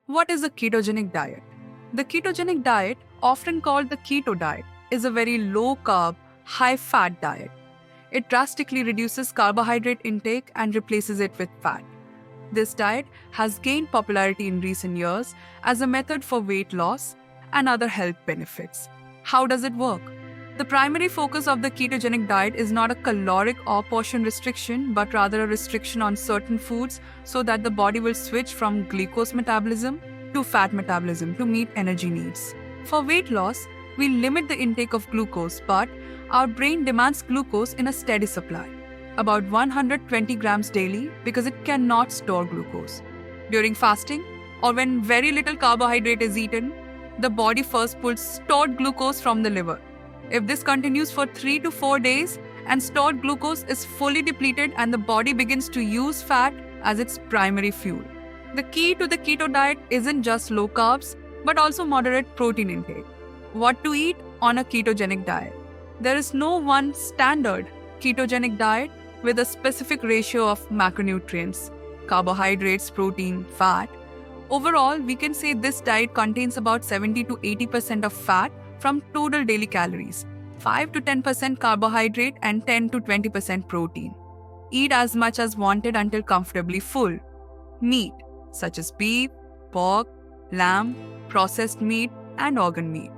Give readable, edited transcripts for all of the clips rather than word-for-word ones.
What is a ketogenic diet? The ketogenic diet, often called the keto diet, is a very low carb, high fat diet. It drastically reduces carbohydrate intake and replaces it with fat. This diet has gained popularity in recent years as a method for weight loss and other health benefits. How does it work? The primary focus of the ketogenic diet is not a caloric or portion restriction, but rather a restriction on certain foods so that the body will switch from glucose metabolism to fat metabolism to meet energy needs. For weight loss, we limit the intake of glucose, but our brain demands glucose in a steady supply, about 120 grams daily, because it cannot store glucose. During fasting, or when very little carbohydrate is eaten, the body first pulls stored glucose from the liver. If this continues for 3 to 4 days and stored glucose is fully depleted and the body begins to use fat as its primary fuel. The key to the keto diet isn't just low carbs, but also moderate protein intake. What to eat on a ketogenic diet? There is no one standard ketogenic diet with a specific ratio of macronutrients, carbohydrates, protein, fat. Overall, we can say this diet contains about 70 to 80% of fat from total daily calories, 5 to 10% carbohydrate and 10 to 20% protein. Eat as much as wanted until comfortably full. Meat, such as beef, pork, lamb, processed meat, and organ meat.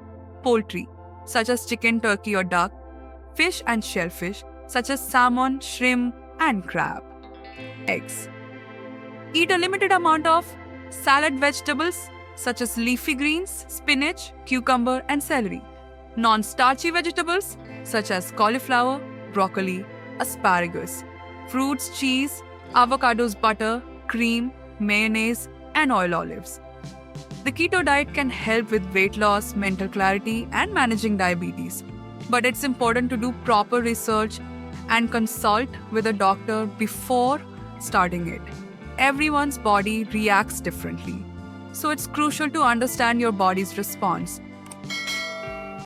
Poultry, such as chicken, turkey, or duck. Fish and shellfish, such as salmon, shrimp, and crab. Eggs. Eat a limited amount of salad vegetables, such as leafy greens, spinach, cucumber, and celery. Non-starchy vegetables, such as cauliflower, broccoli, asparagus. Fruits, cheese, avocados, butter, cream, mayonnaise, and oil olives. The keto diet can help with weight loss, mental clarity, and managing diabetes. But it's important to do proper research and consult with a doctor before starting it. Everyone's body reacts differently, so it's crucial to understand your body's response